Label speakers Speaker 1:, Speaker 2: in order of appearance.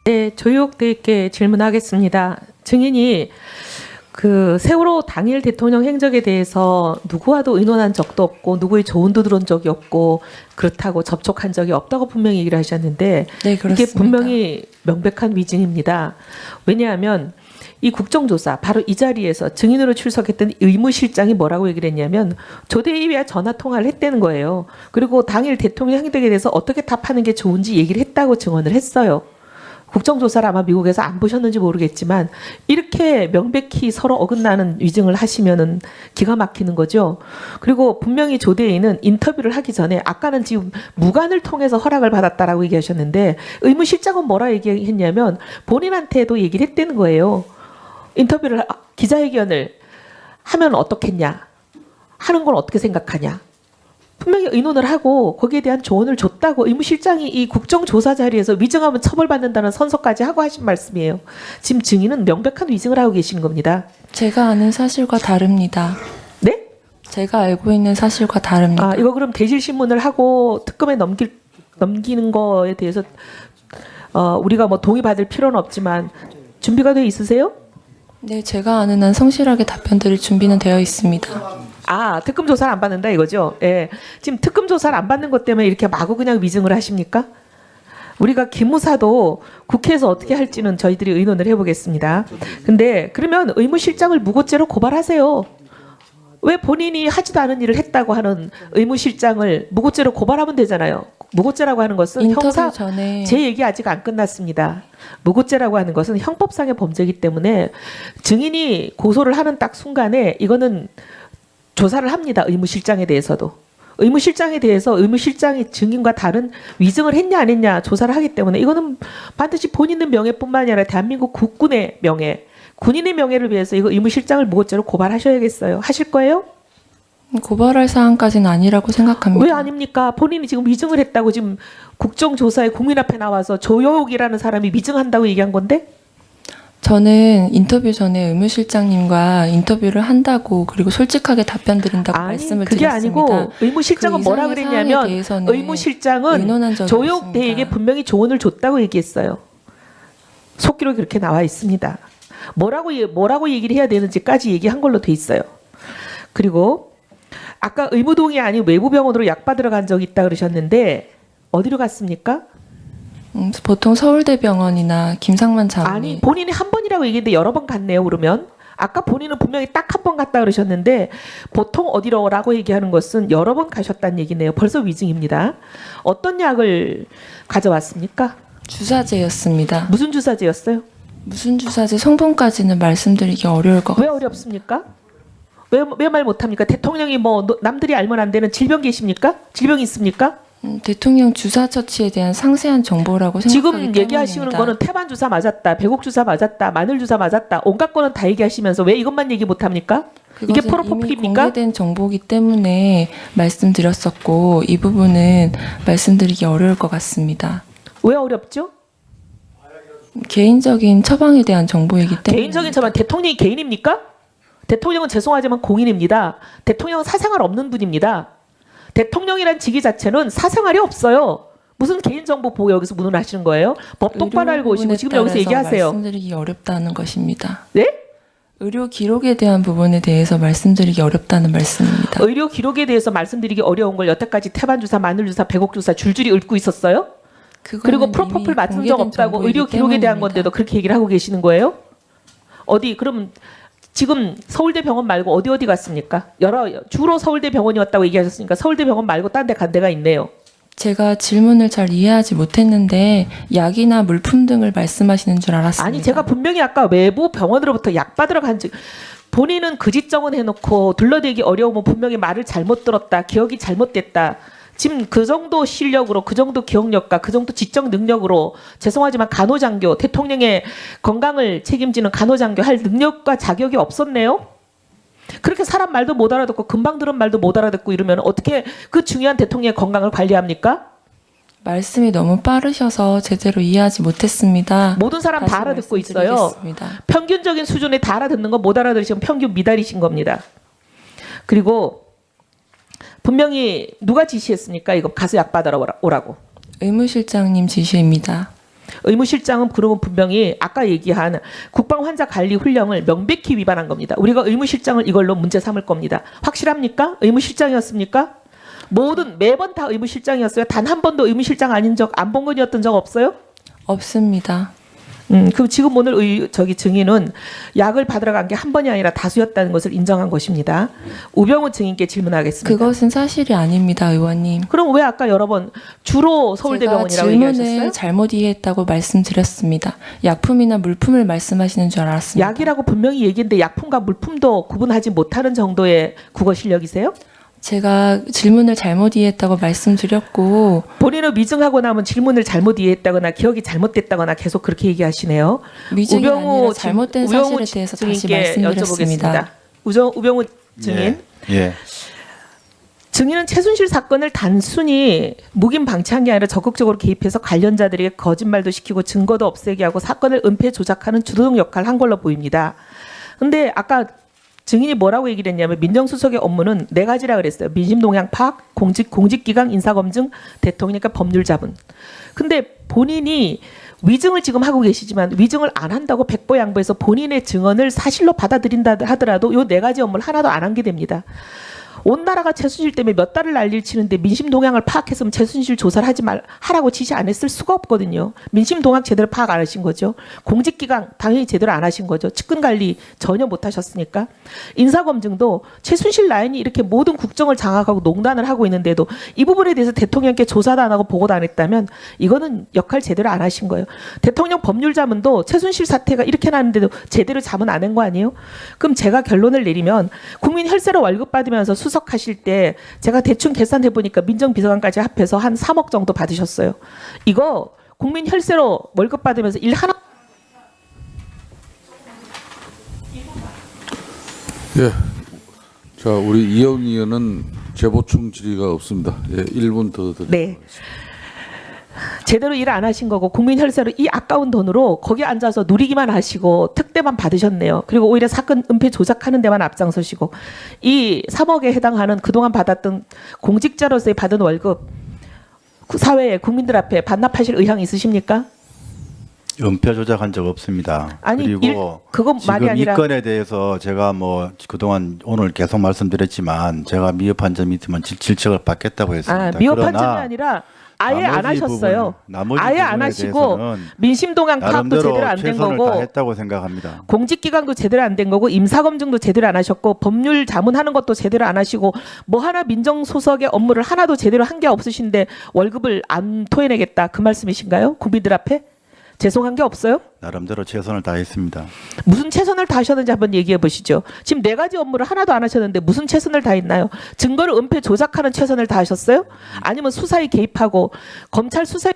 Speaker 1: 네, 조육대께 질문하겠습니다. 증인이 그 세월호 당일 대통령 행적에 대해서 누구와도 의논한 적도 없고 누구의 조언도 들은 적이 없고 그렇다고 접촉한 적이 없다고 분명히 얘기를 하셨는데
Speaker 2: 네, 그렇습니다.
Speaker 1: 이게 분명히 명백한 위증입니다. 왜냐하면 이 국정조사 바로 이 자리에서 증인으로 출석했던 의무실장이 뭐라고 얘기를 했냐면 조대위와 전화 통화를 했다는 거예요. 그리고 당일 대통령 행적에 대해서 어떻게 답하는 게 좋은지 얘기를 했다고 증언을 했어요. 국정조사를 아마 미국에서 안 보셨는지 모르겠지만 이렇게 명백히 서로 어긋나는 위증을 하시면은 기가 막히는 거죠. 그리고 분명히 조대인은 인터뷰를 하기 전에 아까는 지금 무관을 통해서 허락을 받았다라고 얘기하셨는데 의무실장은 뭐라 얘기했냐면 본인한테도 얘기를 했다는 거예요. 인터뷰를 기자회견을 하면 어떻겠냐, 하는 건 어떻게 생각하냐. 분명히 의논을 하고 거기에 대한 조언을 줬다고 의무실장이 이 국정조사 자리에서 위증하면 처벌받는다는 선서까지 하고 하신 말씀이에요. 지금 증인은 명백한 위증을 하고 계신 겁니다.
Speaker 2: 제가 아는 사실과 다릅니다.
Speaker 1: 네?
Speaker 2: 제가 알고 있는 사실과 다릅니다.
Speaker 1: 아, 이거 그럼 대질신문을 하고 특검에 넘기는 거에 대해서 우리가 뭐 동의받을 필요는 없지만 준비가 돼 있으세요?
Speaker 2: 네, 제가 아는 한 성실하게 답변 드릴 준비는 되어 있습니다.
Speaker 1: 아, 특검 조사를 안 받는다 이거죠? 예. 지금 특검 조사를 안 받는 것 때문에 이렇게 마구 그냥 위증을 하십니까? 우리가 기무사도 국회에서 어떻게 할지는 저희들이 의논을 해보겠습니다. 근데 그러면 의무실장을 무고죄로 고발하세요. 왜 본인이 하지도 않은 일을 했다고 하는 의무실장을 무고죄로 고발하면 되잖아요. 무고죄라고 하는 것은
Speaker 2: 인터뷰
Speaker 1: 형사,
Speaker 2: 전에
Speaker 1: 제 얘기 아직 안 끝났습니다. 무고죄라고 하는 것은 형법상의 범죄이기 때문에 증인이 고소를 하는 딱 순간에 이거는 조사를 합니다. 의무실장에 대해서도. 의무실장에 대해서 의무실장이 증인과 다른 위증을 했냐 안 했냐 조사를 하기 때문에 이거는 반드시 본인의 명예뿐만 아니라 대한민국 국군의 명예, 군인의 명예를 위해서 이거 의무실장을 무고죄로 고발하셔야겠어요. 하실 거예요?
Speaker 2: 고발할 사안까지는 아니라고 생각합니다.
Speaker 1: 왜 아닙니까? 본인이 지금 위증을 했다고 지금 국정조사에 국민 앞에 나와서 조여옥이라는 사람이 위증한다고 얘기한 건데?
Speaker 2: 저는 인터뷰 전에 의무실장님과 인터뷰를 한다고 그리고 솔직하게 답변 드린다고
Speaker 1: 아니,
Speaker 2: 말씀을
Speaker 1: 그게
Speaker 2: 드렸습니다.
Speaker 1: 아니고 의무실장은
Speaker 2: 그
Speaker 1: 뭐라
Speaker 2: 이상의
Speaker 1: 그랬냐면
Speaker 2: 사안에 대해서는
Speaker 1: 의무실장은
Speaker 2: 의논한 적이
Speaker 1: 조혁대에게
Speaker 2: 없습니다.
Speaker 1: 분명히 조언을 줬다고 얘기했어요. 속기록이 그렇게 나와 있습니다. 뭐라고 얘기를 해야 되는지까지 얘기한 걸로 돼 있어요. 그리고 아까 의무동이 아닌 외부병원으로 약 받으러 간 적이 있다 그러셨는데 어디로 갔습니까?
Speaker 2: 보통 서울대병원이나 김상만 장관이
Speaker 1: 아니 본인이 한 번이라고 얘기했는데 여러 번 갔네요. 그러면 아까 본인은 분명히 딱 한 번 갔다 그러셨는데 보통 어디로라고 얘기하는 것은 여러 번 가셨다는 얘기네요. 벌써 위증입니다. 어떤 약을 가져왔습니까?
Speaker 2: 주사제였습니다.
Speaker 1: 무슨 주사제였어요?
Speaker 2: 무슨 주사제 성분까지는 말씀드리기 어려울 것
Speaker 1: 왜
Speaker 2: 같아요.
Speaker 1: 어렵습니까? 왜 말 못합니까? 대통령이 뭐 남들이 알면 안 되는 질병 계십니까? 질병이 있습니까?
Speaker 2: 대통령 주사 처치에 대한 상세한 정보라고 생각하기
Speaker 1: 지금
Speaker 2: 때문입니다.
Speaker 1: 얘기하시는 거는 태반 주사 맞았다, 배곡 주사 맞았다, 마늘 주사 맞았다, 온갖 거는 다 얘기하시면서 왜 이것만 얘기 못합니까? 이게
Speaker 2: 그것은 이미
Speaker 1: 프로포필입니까?
Speaker 2: 공개된 정보이기 때문에 말씀드렸었고 이 부분은 말씀드리기 어려울 것 같습니다.
Speaker 1: 왜 어렵죠?
Speaker 2: 개인적인 처방에 대한 정보이기 때문에
Speaker 1: 개인적인 처방, 대통령이 개인입니까? 대통령은 죄송하지만 공인입니다. 대통령은 사생활 없는 분입니다. 대통령이란 직위 자체는 사생활이 없어요. 무슨 개인정보 보호 여기서 문을 하시는 거예요? 법 똑바로 알고 오시고 지금 여기서 얘기하세요.
Speaker 2: 말씀드리기 어렵다는 것입니다.
Speaker 1: 네?
Speaker 2: 의료 기록에 대한 부분에 대해서 말씀드리기 어렵다는 말씀입니다.
Speaker 1: 의료 기록에 대해서 말씀드리기 어려운 걸 여태까지 태반 주사, 마늘 주사, 배곡 주사 줄줄이 읊고 있었어요? 그리고 프로포폴 맞은 적 없다고 의료 기록에 대한 건데도 그렇게 얘기를 하고 계시는 거예요? 어디 그러면 지금 서울대병원 말고 어디 갔습니까? 주로 서울대병원이었다고 얘기하셨으니까 서울대병원 말고 딴 데 간 데가 있네요.
Speaker 2: 제가 질문을 잘 이해하지 못했는데 약이나 물품 등을 말씀하시는 줄 알았습니다.
Speaker 1: 아니 제가 분명히 아까 외부 병원으로부터 약 받으러 간지 본인은 그 지정은 해놓고 둘러대기 어려우면 분명히 말을 잘못 들었다, 기억이 잘못됐다. 지금 그 정도 실력으로, 그 정도 기억력과 그 정도 지적 능력으로 죄송하지만 간호장교, 대통령의 건강을 책임지는 간호장교 할 능력과 자격이 없었네요. 그렇게 사람 말도 못 알아듣고 금방 들은 말도 못 알아듣고 이러면 어떻게 그 중요한 대통령의 건강을 관리합니까?
Speaker 2: 말씀이 너무 빠르셔서 제대로 이해하지 못했습니다.
Speaker 1: 모든 사람 다
Speaker 2: 다시
Speaker 1: 알아듣고 있어요.
Speaker 2: 말씀드리겠습니다.
Speaker 1: 평균적인 수준에 다 알아듣는 건 못 알아들으시면 평균 미달이신 겁니다. 그리고 분명히 누가 지시했습니까? 이거 가서 약 받으러 오라고.
Speaker 2: 의무실장님 지시입니다.
Speaker 1: 의무실장은 그러면 분명히 아까 얘기한 국방환자관리훈령을 명백히 위반한 겁니다. 우리가 의무실장을 이걸로 문제 삼을 겁니다. 확실합니까? 의무실장이었습니까? 매번 다 의무실장이었어요. 단 한 번도 의무실장 아닌 적, 안봉근이었던 적 없어요?
Speaker 2: 없습니다.
Speaker 1: 그럼 지금 오늘 증인은 약을 받으러 간 게 한 번이 아니라 다수였다는 것을 인정한 것입니다. 우병우 증인께 질문하겠습니다.
Speaker 2: 그것은 사실이 아닙니다, 의원님.
Speaker 1: 그럼 왜 아까 여러 번 주로 서울대병원이라고
Speaker 2: 제가
Speaker 1: 얘기하셨어요?
Speaker 2: 질문을 잘못 이해했다고 말씀드렸습니다. 약품이나 물품을 말씀하시는 줄 알았습니다.
Speaker 1: 약이라고 분명히 얘기했는데 약품과 물품도 구분하지 못하는 정도의 국어 실력이세요?
Speaker 2: 제가 질문을 잘못 이해했다고 말씀드렸고
Speaker 1: 본인은 위증하고 나면 질문을 잘못 이해했다거나 기억이 잘못됐다거나 계속 그렇게 얘기하시네요.
Speaker 2: 위증이 아니라 잘못된 사실에 대해서 다시
Speaker 1: 증인께
Speaker 2: 말씀드렸습니다.
Speaker 1: 우병우 증인.
Speaker 3: 예.
Speaker 1: 증인은 최순실 사건을 단순히 묵인 방치한 게 아니라 적극적으로 개입해서 관련자들에게 거짓말도 시키고 증거도 없애게 하고 사건을 은폐 조작하는 주도적 역할을 한 걸로 보입니다. 근데 아까 증인이 뭐라고 얘기를 했냐면 민정수석의 업무는 4가지라 그랬어요. 민심동향 파악, 공직기강 인사검증, 대통령과 법률 자문. 근데 본인이 위증을 지금 하고 계시지만 위증을 안 한다고 백보양보해서 본인의 증언을 사실로 받아들인다 하더라도 요 4가지 업무를 하나도 안 한 게 됩니다. 온 나라가 최순실 때문에 몇 달을 난리를 치는데 민심 동향을 파악했으면 최순실 조사를 하라고 지시 안 했을 수가 없거든요. 민심 동향 제대로 파악 안 하신 거죠. 공직기강 당연히 제대로 안 하신 거죠. 측근 관리 전혀 못 하셨으니까. 인사검증도 최순실 라인이 이렇게 모든 국정을 장악하고 농단을 하고 있는데도 이 부분에 대해서 대통령께 조사도 안 하고 보고도 안 했다면 이거는 역할 제대로 안 하신 거예요. 대통령 법률자문도 최순실 사태가 이렇게 나는데도 제대로 자문 안 한 거 아니에요? 그럼 제가 결론을 내리면 국민 혈세로 월급 받으면서 수석하실 때 제가 대충 계산해 보니까 민정비서관까지 합해서 한 3억 정도 받으셨어요. 이거 국민 혈세로 월급 받으면서 일 하나.
Speaker 4: 예. 자, 우리 이영 의원은 재보충 질의가 없습니다. 예, 1분 더 드리겠습니다.
Speaker 1: 네. 제대로 일 안 하신 거고 국민 혈세로 이 아까운 돈으로 거기 앉아서 누리기만 하시고 특대만 받으셨네요. 그리고 오히려 사건 은폐 조작하는 데만 앞장서시고 이 3억에 해당하는 그동안 받았던 공직자로서의 받은 월급 사회에 국민들 앞에 반납하실 의향 있으십니까?
Speaker 3: 은폐 조작한 적 없습니다.
Speaker 1: 아니,
Speaker 3: 그리고
Speaker 1: 그건 말이
Speaker 3: 지금
Speaker 1: 아니라
Speaker 3: 이 건에 대해서 제가 뭐 그동안 오늘 계속 말씀드렸지만 제가 미흡한 점이 있지만 질책을 받겠다고 했습니다.
Speaker 1: 미흡한
Speaker 3: 그러나
Speaker 1: 점이 아니라 아예 안
Speaker 3: 나머지
Speaker 1: 하셨어요.
Speaker 3: 나머지
Speaker 1: 아예 안
Speaker 3: 부분에
Speaker 1: 하시고
Speaker 3: 대해서는
Speaker 1: 민심동향 파악도
Speaker 3: 나름대로
Speaker 1: 제대로 안 된
Speaker 3: 최선을
Speaker 1: 거고
Speaker 3: 다했다고 생각합니다.
Speaker 1: 공직기강도 제대로 안 된 거고 임사검증도 제대로 안 하셨고 법률 자문하는 것도 제대로 안 하시고 뭐 하나 민정수석의 업무를 하나도 제대로 한 게 없으신데 월급을 안 토해내겠다 그 말씀이신가요? 국민들 앞에? 죄송한 게 없어요?
Speaker 3: 나름대로 최선을 다했습니다.
Speaker 1: 무슨 최선을 다하셨는지 한번 얘기해 보시죠. 지금 4가지 업무를 하나도 안 하셨는데 무슨 최선을 다했나요? 증거를 은폐 조작하는 최선을 다하셨어요? 아니면 수사에 개입하고 검찰 수사에